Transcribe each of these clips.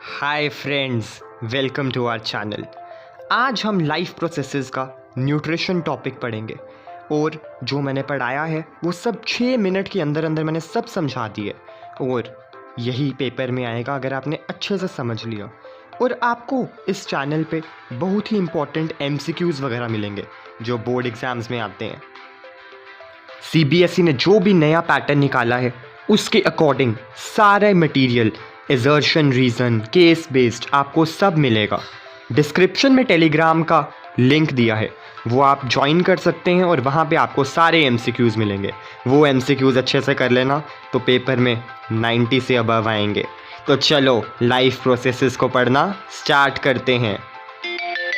Hi friends, welcome to our channel. आज हम life processes का न्यूट्रिशन टॉपिक पढ़ेंगे और जो मैंने पढ़ाया है वो सब 6 मिनट के अंदर अंदर मैंने सब समझा दिए और यही पेपर में आएगा अगर आपने अच्छे से समझ लिया। और आपको इस चैनल पे बहुत ही इम्पोर्टेंट MCQs वगैरह मिलेंगे जो बोर्ड एग्ज़ाम्स में आते हैं। CBSE ने जो भी नया पैटर्न निकाला है उसके अकॉर्डिंग सारे material, assertion, reason, case based आपको सब मिलेगा। डिस्क्रिप्शन में टेलीग्राम का लिंक दिया है, वो आप ज्वाइन कर सकते हैं और वहाँ पे आपको सारे MCQs मिलेंगे। वो MCQs अच्छे से कर लेना तो पेपर में 90 से अबव आएंगे। तो चलो लाइफ प्रोसेसेस को पढ़ना स्टार्ट करते हैं।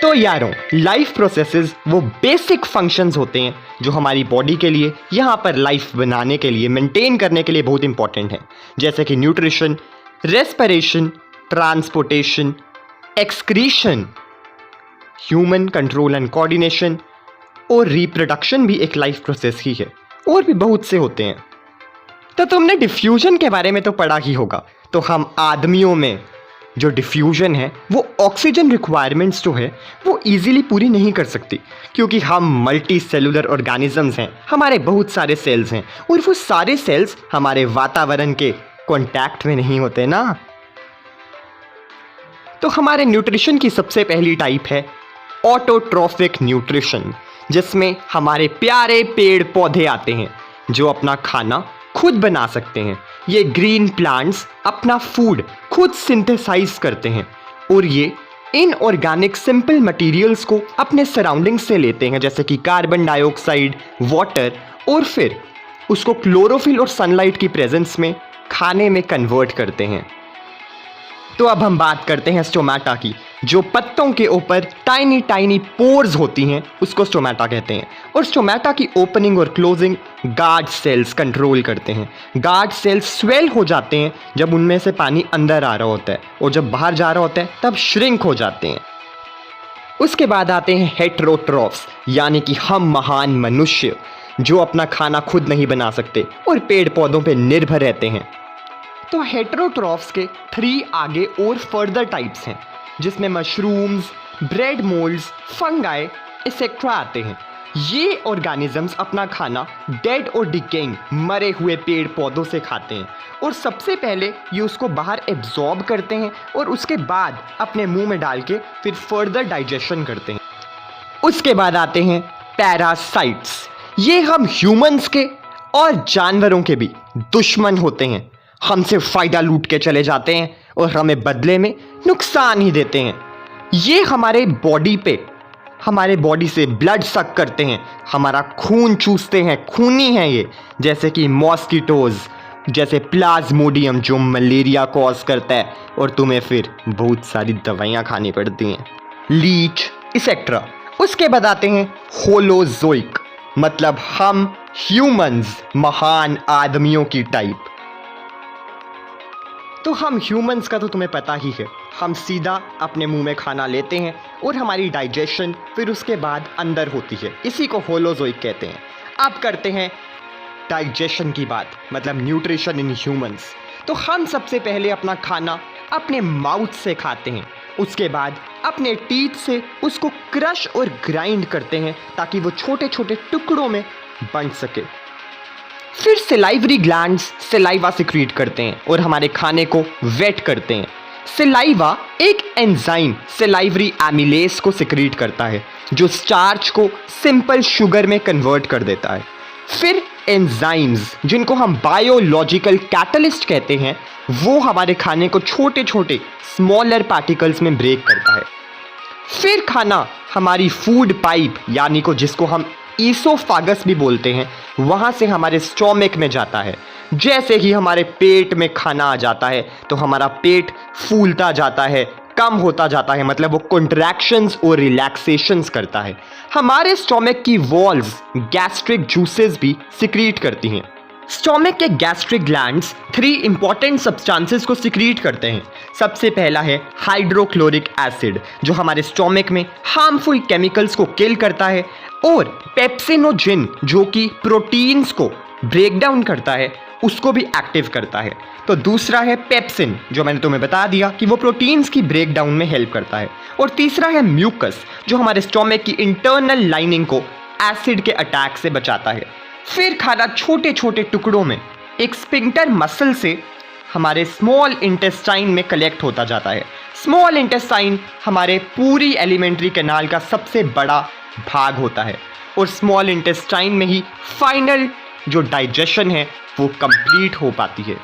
तो यारों, लाइफ प्रोसेसेस वो बेसिक फंक्शंस होते हैं जो हमारी बॉडी के लिए, यहाँ पर लाइफ बनाने के लिए, मेंटेन करने के लिए बहुत इंपॉर्टेंट है। जैसे कि nutrition, respiration, transportation, excretion, human control and coordination और रिप्रोडक्शन भी एक लाइफ प्रोसेस ही है। और भी बहुत से होते हैं। तो तुमने डिफ्यूजन के बारे में तो पढ़ा ही होगा। तो हम आदमियों में जो डिफ्यूजन है वो ऑक्सीजन रिक्वायरमेंट्स जो है वो इजीली पूरी नहीं कर सकती, क्योंकि हम मल्टी सेलुलर ऑर्गेनिजम्स हैं, हमारे बहुत सारे सेल्स हैं और वो सारे सेल्स हमारे वातावरण के कांटेक्ट में नहीं होते ना। तो हमारे न्यूट्रिशन की सबसे पहली टाइप है ऑटोट्रॉफिक न्यूट्रिशन, जिसमें हमारे प्यारे पेड़ पौधे आते हैं जो अपना खाना खुद बना सकते हैं। ये ग्रीन प्लांट्स अपना फूड खुद सिंथेसाइज करते हैं और ये इनऑर्गेनिक सिंपल मटेरियल्स को अपने सराउंडिंग से लेते हैं, जैसे कि कार्बन डाइऑक्साइड, वाटर, और फिर उसको क्लोरोफिल और सनलाइट की प्रेजेंस में खाने में कन्वर्ट करते हैं। तो अब हम बात करते हैं स्टोमेटा की, जो पत्तों के ऊपर टाइनी टाइनी पोर्स होती हैं, उसको स्टोमेटा कहते हैं। और स्टोमेटा की ओपनिंग और क्लोजिंग गार्ड सेल्स कंट्रोल करते हैं। गार्ड सेल्स स्वेल हो जाते हैं जब उनमें से पानी अंदर आ रहा होता है, और जब बाहर जा रहा होता है तब श्रिंक हो जाते हैं। उसके बाद आते हैं हेटेरोट्रॉफ्स, यानी कि हम महान मनुष्य जो अपना खाना खुद नहीं बना सकते और पेड़ पौधों पर निर्भर रहते हैं। तो हेटेरोट्रॉफ्स के 3 आगे और फर्दर टाइप्स हैं, जिसमें mushrooms, bread moulds, fungi etcetera आते हैं। ये ऑर्गेनिजम्स अपना खाना डेड और डिकेइंग मरे हुए पेड़ पौधों से खाते हैं और सबसे पहले ये उसको बाहर एब्जॉर्ब करते हैं और उसके बाद अपने मुंह में डाल के फिर फर्दर डाइजेशन करते हैं। उसके बाद आते हैं पैरासाइट्स। ये हम ह्यूमंस के और जानवरों के भी दुश्मन होते हैं। हमसे फ़ायदा लूट के चले जाते हैं और हमें बदले में नुकसान ही देते हैं। ये हमारे बॉडी से ब्लड सक करते हैं, हमारा खून चूसते हैं, खूनी हैं ये, जैसे कि मॉस्किटोज़, जैसे प्लाज्मोडियम जो मलेरिया कॉज करता है और तुम्हें फिर बहुत सारी दवाइयाँ खानी पड़ती हैं, लीच एक्सेट्रा। उसके बाद आते हैं होलोजोइक, मतलब हम ह्यूमंस, महान आदमियों की टाइप। तो हम ह्यूमंस का तो तुम्हें पता ही है, हम सीधा अपने मुंह में खाना लेते हैं और हमारी डाइजेशन फिर उसके बाद अंदर होती है, इसी को होलोजोइक कहते हैं। अब करते हैं डाइजेशन की बात, मतलब न्यूट्रिशन इन ह्यूमंस। तो हम सबसे पहले अपना खाना अपने माउथ से खाते हैं, उसके बाद अपने टीथ से उसको क्रश और ग्राइंड करते हैं ताकि वो छोटे छोटे टुकड़ों में बंट सके। फिर सेलाइवरी ग्लैंड्स सेलाइवा सिक्रीट करते हैं और हमारे खाने को वेट करते हैं। सेलाइवा एक एंजाइम सेलाइवरी एमिलेस को सिक्रीट करता है जो स्टार्च को सिंपल शुगर में कन्वर्ट कर देता है। फिर एंजाइम्स, जिनको हम बायोलॉजिकल कैटलिस्ट कहते हैं, वो हमारे खाने को छोटे छोटे स्मॉलर पार्टिकल्स में ब्रेक करता है। फिर खाना हमारी फूड पाइप, यानी को जिसको हम ईसोफागस भी बोलते हैं, वहाँ से हमारे स्टोमक में जाता है। जैसे ही हमारे पेट में खाना आ जाता है तो हमारा पेट फूलता जाता है, कम होता जाता है, मतलब वो कॉन्ट्रैक्शंस और रिलैक्सेशंस करता है। हमारे स्टोमक की वॉल्स गैस्ट्रिक जूसेस भी सिक्रीट करती हैं। स्टोमक के गैस्ट्रिक ग्लैंड्स 3 इंपॉर्टेंट सब्सटेंसेस को सिक्रीट करते हैं। सबसे पहला है हाइड्रोक्लोरिक एसिड, जो हमारे स्टोमक में हार्मफुल केमिकल्स को किल करता है, और पेप्सिनोजिन, जो कि प्रोटीन्स को ब्रेक डाउन करता है उसको भी एक्टिव करता है। तो दूसरा है पेप्सिन, जो मैंने तुम्हें बता दिया कि वो प्रोटीन्स की ब्रेक डाउन में हेल्प करता है। और तीसरा है म्यूकस, जो हमारे स्टोमक की इंटरनल लाइनिंग को एसिड के अटैक से बचाता है। फिर खाना छोटे छोटे टुकड़ों में एक स्फिंक्टर मसल से हमारे स्मॉल इंटेस्टाइन में कलेक्ट होता जाता है। स्मॉल इंटेस्टाइन हमारे पूरी एलिमेंट्री कैनाल का सबसे बड़ा भाग होता है और स्मॉल इंटेस्टाइन में ही फाइनल जो डाइजेशन है वो कंप्लीट हो पाती है।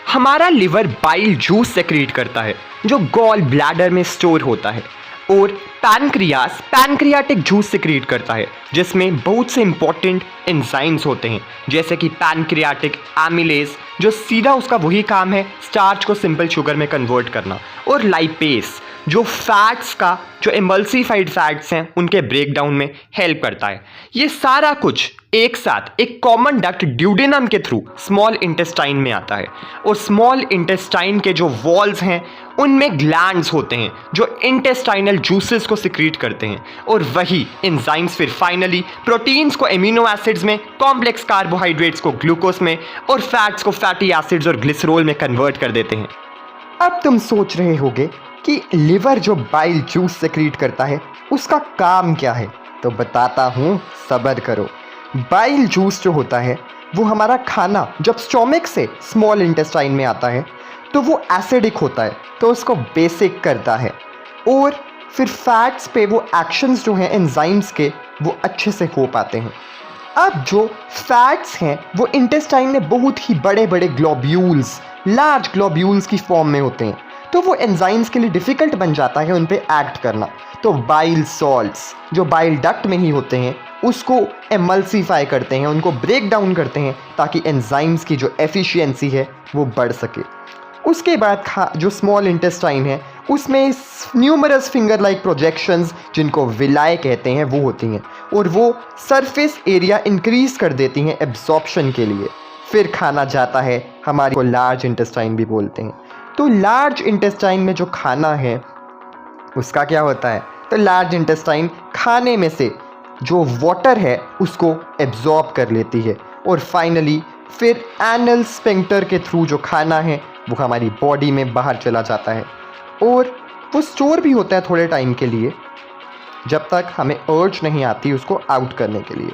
हमारा लिवर बाइल जूस सेक्रेट करता है जो गॉल ब्लैडर में स्टोर होता है, और पैनक्रियास पैनक्रियाटिक जूस सेक्रेट करता है जिसमें बहुत से इंपॉर्टेंट एंजाइम्स होते हैं, जैसे कि पैनक्रियाटिक एमिलेज, जो सीधा उसका वही काम है स्टार्च को सिंपल शुगर में कन्वर्ट करना, और लाइपेस जो फैट्स का जो एमल्सिफाइड फैट्स हैं उनके ब्रेक डाउन में हेल्प करता है। ये सारा कुछ एक साथ एक कॉमन डक्ट ड्यूडेनम के थ्रू स्मॉल इंटेस्टाइन में आता है, और स्मॉल इंटेस्टाइन के जो वॉल्स हैं उनमें ग्लैंड्स होते हैं जो इंटेस्टाइनल जूसेस को सिक्रीट करते हैं, और वही एंजाइम्स फिर फाइनली प्रोटीन्स को एमिनो एसिड्स में, कॉम्प्लेक्स कार्बोहाइड्रेट्स को ग्लूकोज में, और फैट्स को फैटी एसिड्स और ग्लिसरॉल में कन्वर्ट कर देते हैं। अब तुम सोच रहे होगे कि लिवर जो बाइल जूस सेक्रीट करता है उसका काम क्या है, तो बताता हूँ, सब्र करो। बाइल जूस जो होता है वो हमारा खाना जब स्टोमक से स्मॉल इंटेस्टाइन में आता है तो वो एसिडिक होता है, तो उसको बेसिक करता है, और फिर फैट्स पे वो एक्शंस जो हैं एंजाइम्स के वो अच्छे से हो पाते हैं। अब जो फैट्स हैं वो इंटेस्टाइन में बहुत ही बड़े बड़े ग्लोब्यूल्स, लार्ज ग्लोब्यूल्स की फॉर्म में होते हैं, तो वो एंजाइम्स के लिए डिफ़िकल्ट बन जाता है उन पे एक्ट करना। तो बाइल सॉल्ट्स जो बाइल डक्ट में ही होते हैं उसको एमल्सिफाई करते हैं, उनको ब्रेक डाउन करते हैं ताकि एंजाइम्स की जो एफिशिएंसी है वो बढ़ सके। उसके बाद जो स्मॉल इंटेस्टाइन है उसमें न्यूमरस फिंगर लाइक प्रोजेक्शंस, जिनको विलाय कहते हैं, वो होती हैं, और वो सरफेस एरिया इंक्रीज कर देती हैं एब्जॉर्प्शन के लिए। फिर खाना जाता है हमारे को लार्ज इंटेस्टाइन भी बोलते हैं। तो लार्ज इंटेस्टाइन में जो खाना है उसका क्या होता है, तो लार्ज इंटेस्टाइन खाने में से जो वाटर है उसको एब्जॉर्ब कर लेती है, और फाइनली फिर एनल स्फिंक्टर के थ्रू जो खाना है वो हमारी बॉडी में बाहर चला जाता है, और वो स्टोर भी होता है थोड़े टाइम के लिए जब तक हमें अर्ज नहीं आती उसको आउट करने के लिए।